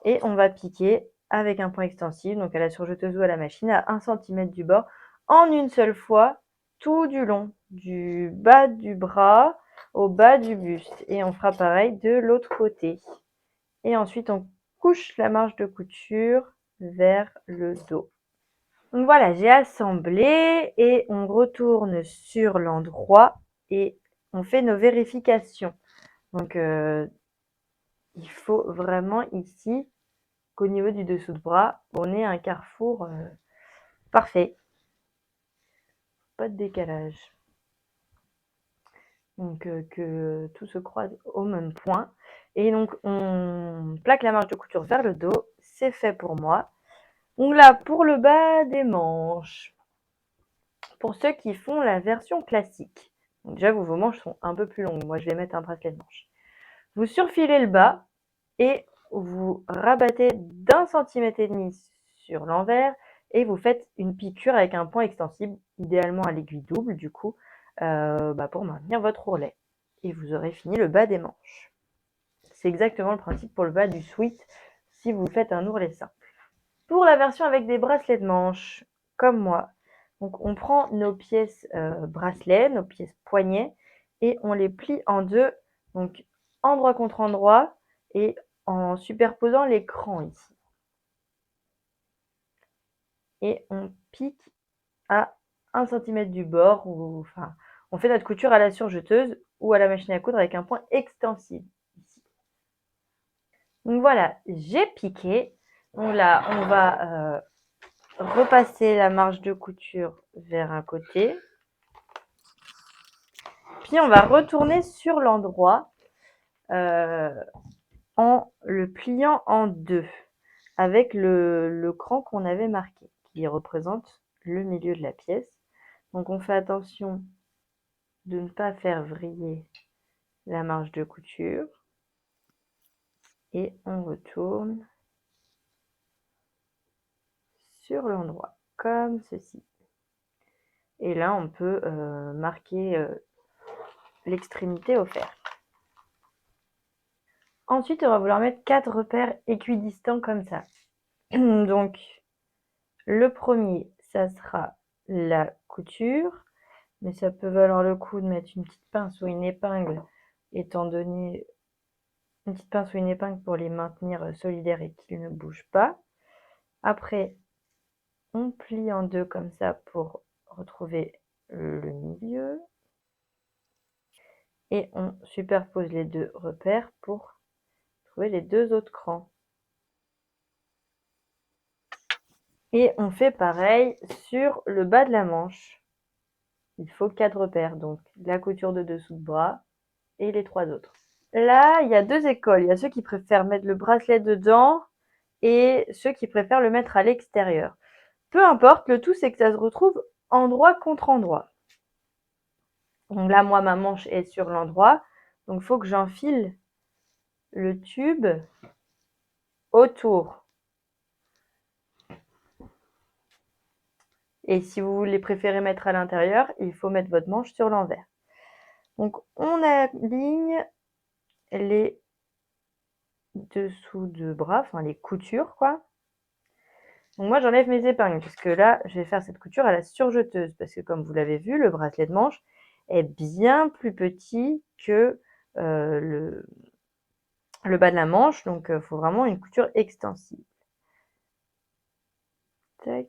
Et on va piquer avec un point extensible, donc à la surjeteuse ou à la machine, à 1 cm du bord, en une seule fois, tout du long, du bas du bras au bas du buste. Et on fera pareil de l'autre côté. Et ensuite, on couche la marge de couture vers le dos. Donc voilà, j'ai assemblé et on retourne sur l'endroit et on fait nos vérifications. Donc il faut vraiment ici qu'au niveau du dessous de bras, on ait un carrefour parfait. Pas de décalage. Donc que tout se croise au même point. Et donc on plaque la marge de couture vers le dos. C'est fait pour moi. Donc là, pour le bas des manches, pour ceux qui font la version classique, donc déjà vos manches sont un peu plus longues. Moi, je vais mettre un bracelet de manche. Vous surfilez le bas et vous rabattez d'1,5 cm sur l'envers et vous faites une piqûre avec un point extensible, idéalement à l'aiguille double du coup, pour maintenir votre ourlet. Et vous aurez fini le bas des manches. C'est exactement le principe pour le bas du sweat si vous faites un ourlet simple. Pour la version avec des bracelets de manches, comme moi, donc on prend nos pièces bracelets, nos pièces poignets, et on les plie en deux, donc endroit contre endroit, et en superposant les crans ici. Et on pique à 1 cm du bord, ou enfin, on fait notre couture à la surjeteuse ou à la machine à coudre avec un point extensible ici. Donc voilà, j'ai piqué. Donc là, on va repasser la marge de couture vers un côté. Puis on va retourner sur l'endroit en le pliant en deux. avec le cran qu'on avait marqué, qui représente le milieu de la pièce. Donc on fait attention de ne pas faire vriller la marge de couture et on retourne sur l'endroit, comme ceci. Et là, on peut marquer l'extrémité au fer. Ensuite, on va vouloir mettre 4 repères équidistants comme ça. Donc, le premier, ça sera la couture, mais ça peut valoir le coup de mettre une petite pince ou une épingle, étant donné une petite pince ou une épingle pour les maintenir solidaires et qu'ils ne bougent pas. Après, on plie en deux comme ça pour retrouver le milieu. Et on superpose les deux repères pour trouver les deux autres crans. Et on fait pareil sur le bas de la manche. Il faut 4 repères, donc la couture de dessous de bras et les 3 autres. Là, il y a 2 écoles. Il y a ceux qui préfèrent mettre le bracelet dedans et ceux qui préfèrent le mettre à l'extérieur. Peu importe, le tout c'est que ça se retrouve endroit contre endroit. Donc là, moi, ma manche est sur l'endroit. Donc il faut que j'enfile le tube autour. Et si vous voulez préférer mettre à l'intérieur, il faut mettre votre manche sur l'envers. Donc on aligne les dessous de bras, enfin les coutures quoi. Donc moi j'enlève mes épingles parce que là je vais faire cette couture à la surjeteuse parce que comme vous l'avez vu, le bracelet de manche est bien plus petit que le bas de la manche, donc il faut vraiment une couture extensible. Tac,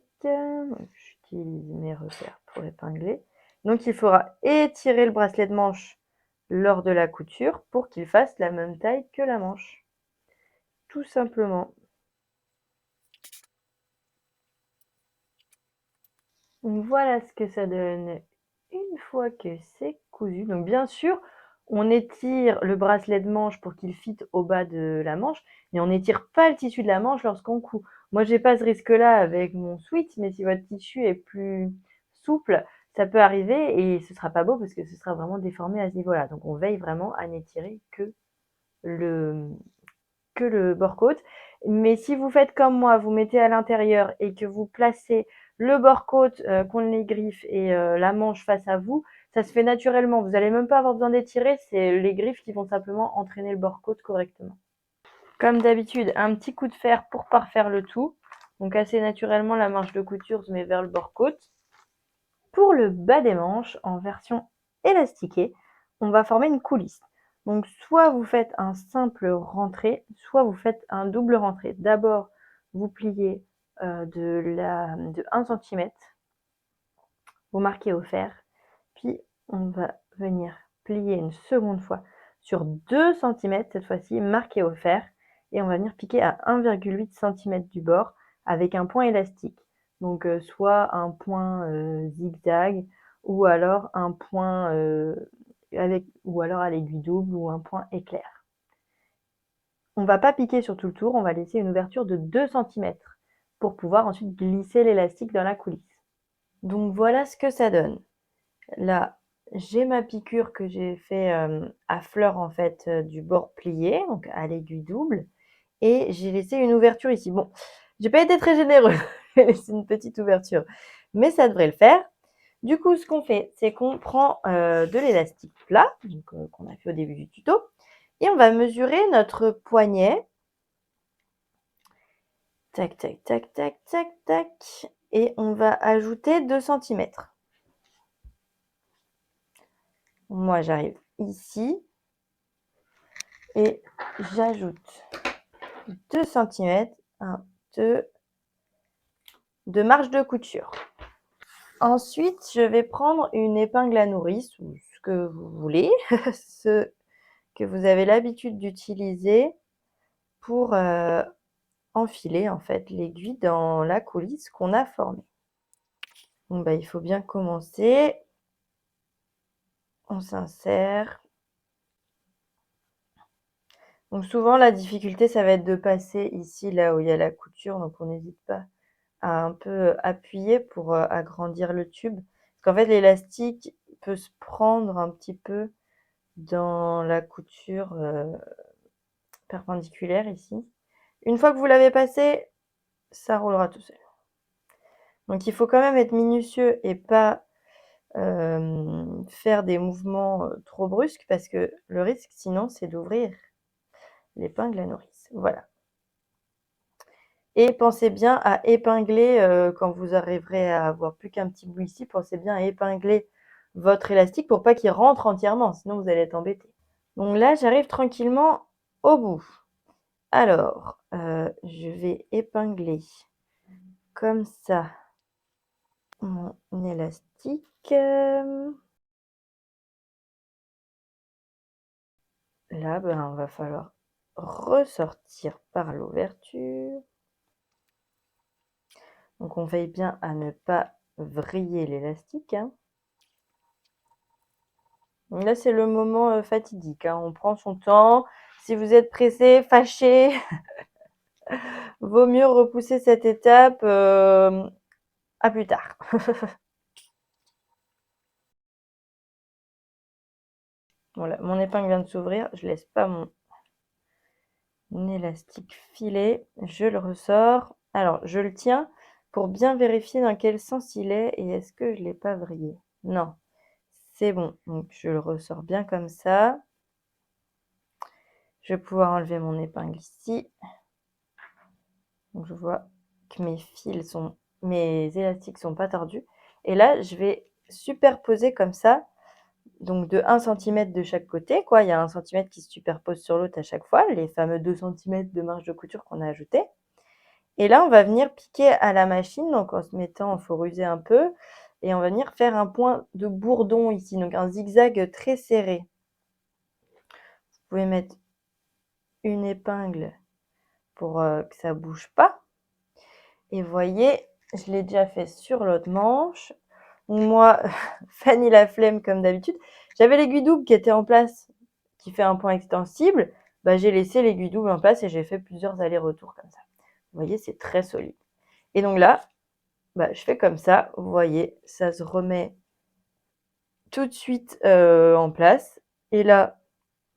j'utilise mes repères pour épingler. Donc il faudra étirer le bracelet de manche lors de la couture pour qu'il fasse la même taille que la manche. Tout simplement. Donc voilà ce que ça donne une fois que c'est cousu. Donc bien sûr, on étire le bracelet de manche pour qu'il fitte au bas de la manche, mais on n'étire pas le tissu de la manche lorsqu'on coud. Moi, j'ai pas ce risque-là avec mon sweat, mais si votre tissu est plus souple, ça peut arriver et ce sera pas beau parce que ce sera vraiment déformé à ce niveau-là. Donc on veille vraiment à n'étirer que le bord-côte. Mais si vous faites comme moi, vous mettez à l'intérieur et que vous placez le bord-côte contre les griffes et la manche face à vous, ça se fait naturellement. Vous n'allez même pas avoir besoin d'étirer, c'est les griffes qui vont simplement entraîner le bord-côte correctement. Comme d'habitude, un petit coup de fer pour parfaire le tout. Donc assez naturellement, la manche de couture se met vers le bord-côte. Pour le bas des manches, en version élastiquée, on va former une coulisse. Donc soit vous faites un simple rentré, soit vous faites un double rentré. D'abord, vous pliez de 1 cm, vous marquez au fer, puis on va venir plier une seconde fois sur 2 cm, cette fois-ci marqué au fer, et on va venir piquer à 1,8 cm du bord avec un point élastique. Donc soit un point zigzag ou alors un point ou alors à l'aiguille double ou un point éclair. On ne va pas piquer sur tout le tour, on va laisser une ouverture de 2 cm pour pouvoir ensuite glisser l'élastique dans la coulisse. Donc voilà ce que ça donne. Là, j'ai ma piqûre que j'ai fait à fleur en fait du bord plié, donc à l'aiguille double, et j'ai laissé une ouverture ici. Bon, j'ai pas été très généreux, j'ai laissé une petite ouverture, mais ça devrait le faire. Du coup, ce qu'on fait, c'est qu'on prend de l'élastique plat, qu'on a fait au début du tuto, et on va mesurer notre poignet. Tac, tac, tac, tac, tac, tac, et on va ajouter 2 cm. Moi, j'arrive ici et j'ajoute 2 cm, 1, 2, de marge de couture. Ensuite, je vais prendre une épingle à nourrice ou ce que vous voulez, ce que vous avez l'habitude d'utiliser pour enfiler en fait l'aiguille dans la coulisse qu'on a formée. Bon, bah, il faut bien commencer. On s'insère. Donc souvent, la difficulté, ça va être de passer ici, là où il y a la couture, donc on n'hésite pas à un peu appuyer pour agrandir le tube. Parce qu'en fait, l'élastique peut se prendre un petit peu dans la couture perpendiculaire ici. Une fois que vous l'avez passé, ça roulera tout seul. Donc il faut quand même être minutieux et pas faire des mouvements trop brusques parce que le risque sinon c'est d'ouvrir l'épingle à nourrice. Voilà. Et pensez bien à épingler quand vous arriverez à avoir plus qu'un petit bout ici, pensez bien à épingler votre élastique pour pas qu'il rentre entièrement, sinon vous allez être embêté. Donc là, j'arrive tranquillement au bout. Alors, je vais épingler comme ça mon élastique. Là, ben, va falloir ressortir par l'ouverture. Donc on veille bien à ne pas vriller l'élastique, hein. Là, c'est le moment fatidique, hein. On prend son temps. Si vous êtes pressé, fâché, vaut mieux repousser cette étape à plus tard. Voilà, mon épingle vient de s'ouvrir. Je laisse pas mon élastique filer. Je le ressors. Alors, je le tiens pour bien vérifier dans quel sens il est et est-ce que je ne l'ai pas vrillé. Non, c'est bon. Donc, je le ressors bien comme ça. Je vais pouvoir enlever mon épingle ici. Donc, je vois que mes élastiques sont pas tordus. Et là, je vais superposer comme ça. Donc, de 1 cm de chaque côté, quoi. Il y a 1 cm qui se superpose sur l'autre à chaque fois, les fameux 2 cm de marge de couture qu'on a ajoutés. Et là, on va venir piquer à la machine, donc en se mettant, il faut ruser un peu, et on va venir faire un point de bourdon ici, donc un zigzag très serré. Vous pouvez mettre une épingle pour que ça ne bouge pas. Et vous voyez, je l'ai déjà fait sur l'autre manche. Moi, Fanny la flemme comme d'habitude, j'avais l'aiguille double qui était en place, qui fait un point extensible. Bah, j'ai laissé l'aiguille double en place et j'ai fait plusieurs allers-retours comme ça. Vous voyez, c'est très solide. Et donc là, bah, je fais comme ça, vous voyez, ça se remet tout de suite en place. Et là,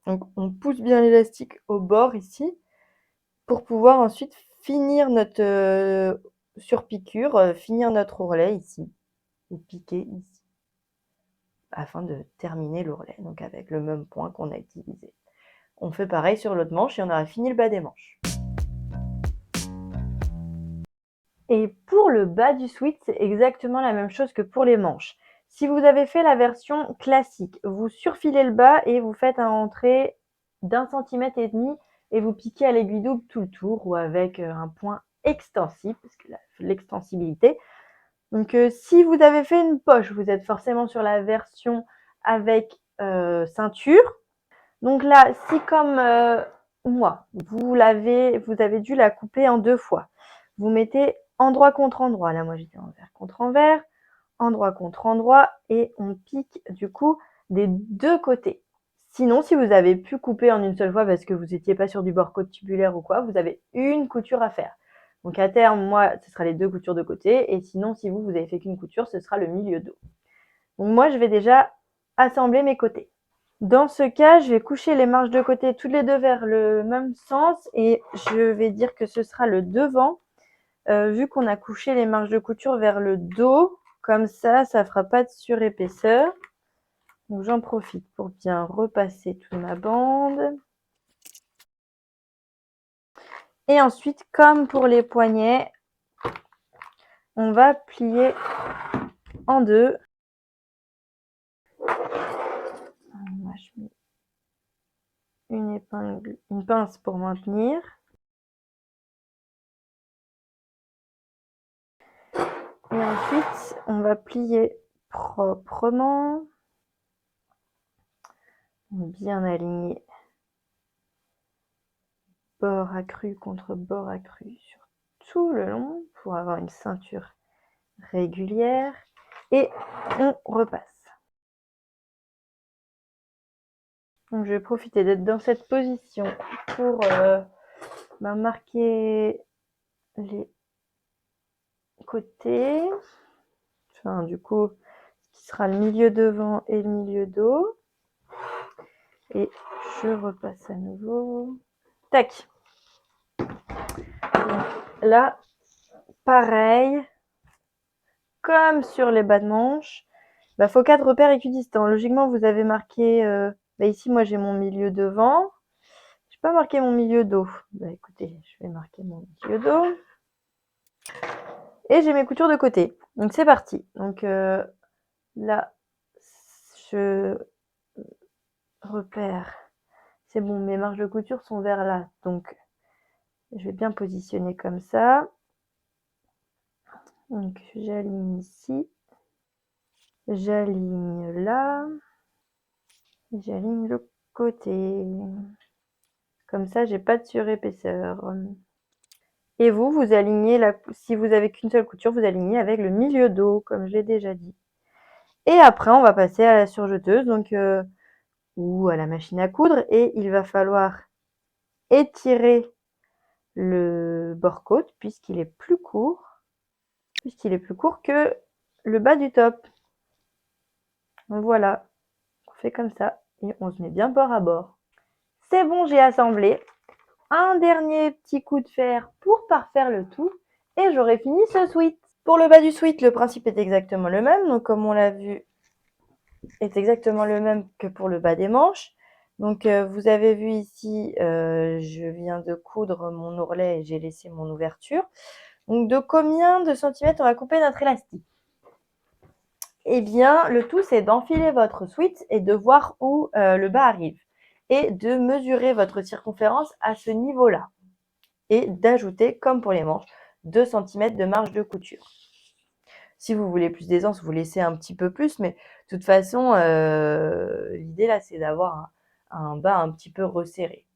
on pousse bien l'élastique au bord ici pour pouvoir ensuite finir notre surpiqûre, finir notre ourlet ici et piquer ici afin de terminer l'ourlet, donc avec le même point qu'on a utilisé. On fait pareil sur l'autre manche et on aura fini le bas des manches. Et pour le bas du sweat, c'est exactement la même chose que pour les manches. Si vous avez fait la version classique, vous surfilez le bas et vous faites un rentré d'1,5 cm et vous piquez à l'aiguille double tout le tour ou avec un point extensible, parce que l'extensibilité. Donc si vous avez fait une poche, vous êtes forcément sur la version avec ceinture. Donc là, si comme moi, vous avez dû la couper en 2 fois, vous mettez endroit contre endroit. Là, moi, j'étais envers contre envers, endroit contre endroit, et on pique du coup des 2 côtés. Sinon, si vous avez pu couper en une seule fois parce que vous n'étiez pas sur du bord-côte tubulaire ou quoi, vous avez une couture à faire. Donc à terme, moi, ce sera les 2 coutures de côté, et sinon, si vous avez fait qu'une couture, ce sera le milieu dos. Donc moi, je vais déjà assembler mes côtés. Dans ce cas, je vais coucher les marges de côté toutes les deux vers le même sens et je vais dire que ce sera le devant. Vu qu'on a couché les marges de couture vers le dos, comme ça ne fera pas de surépaisseur. Donc j'en profite pour bien repasser toute ma bande. Et ensuite, comme pour les poignets, on va plier en deux. Moi, je mets une pince pour maintenir. Et ensuite, on va plier proprement, bien aligné, bord accru contre bord accru sur tout le long pour avoir une ceinture régulière. Et on repasse. Donc je vais profiter d'être dans cette position pour marquer les côtés. Enfin, du coup, ce qui sera le milieu devant et le milieu dos. Et je repasse à nouveau. Tac. Donc, là, pareil, comme sur les bas de manche, faut 4 repères équidistants. Logiquement, vous avez marqué, ici, moi, j'ai mon milieu devant. J'ai pas marqué mon milieu dos. Écoutez, je vais marquer mon milieu dos. Et j'ai mes coutures de côté. Donc, c'est parti. Donc, là, je repère. C'est bon, mes marges de couture sont vers là. Donc, je vais bien positionner comme ça. Donc, j'aligne ici. J'aligne là. J'aligne le côté. Comme ça, j'ai pas de surépaisseur. Et vous alignez si vous avez qu'une seule couture, vous alignez avec le milieu dos, comme je l'ai déjà dit. Et après, on va passer à la surjeteuse, donc ou à la machine à coudre, et il va falloir étirer le bord-côte puisqu'il est plus court que le bas du top. Donc voilà, on fait comme ça et on se met bien bord à bord. C'est bon, j'ai assemblé. Un dernier petit coup de fer pour parfaire le tout et j'aurai fini ce sweat. Pour le bas du sweat, le principe est exactement le même. Donc comme on l'a vu, est exactement le même que pour le bas des manches. Donc vous avez vu ici, je viens de coudre mon ourlet et j'ai laissé mon ouverture. Donc de combien de centimètres on va couper notre élastique? Eh bien, le tout, c'est d'enfiler votre sweat et de voir où le bas arrive. Et de mesurer votre circonférence à ce niveau-là. Et d'ajouter, comme pour les manches, 2 cm de marge de couture. Si vous voulez plus d'aisance, vous laissez un petit peu plus, mais de toute façon, l'idée là, c'est d'avoir un bas un petit peu resserré.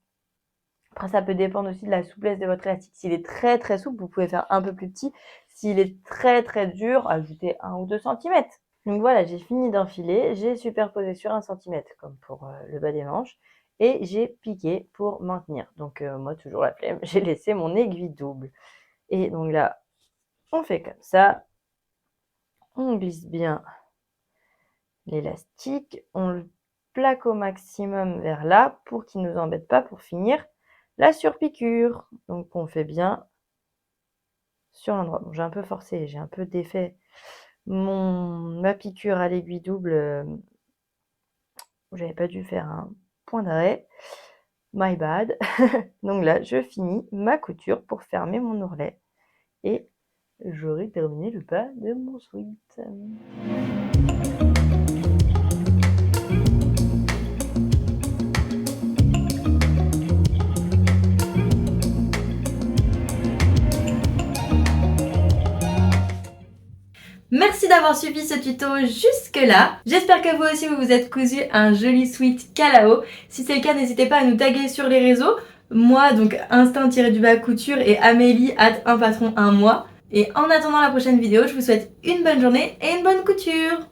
Après, ça peut dépendre aussi de la souplesse de votre élastique. S'il est très très souple, vous pouvez faire un peu plus petit. S'il est très très dur, ajoutez 1 ou 2 cm. Donc voilà, j'ai fini d'enfiler, j'ai superposé sur 1 cm comme pour le bas des manches et j'ai piqué pour maintenir. Donc moi, toujours la flemme, j'ai laissé mon aiguille double. Et donc là, on fait comme ça. On glisse bien l'élastique, on le plaque au maximum vers là pour qu'il ne nous embête pas pour finir la surpiqûre. Donc on fait bien sur l'endroit. Bon, j'ai un peu forcé, j'ai un peu défait ma piqûre à l'aiguille double. J'avais pas dû faire un point d'arrêt. My bad. Donc là, je finis ma couture pour fermer mon ourlet. Et j'aurai terminé le bas de mon sweat. Merci d'avoir suivi ce tuto jusque-là. J'espère que vous aussi vous êtes cousu un joli sweat Calao. Si c'est le cas, n'hésitez pas à nous taguer sur les réseaux. Moi, donc instinct-du-bas couture et Amélie @unpatron1mois. Et en attendant la prochaine vidéo, je vous souhaite une bonne journée et une bonne couture.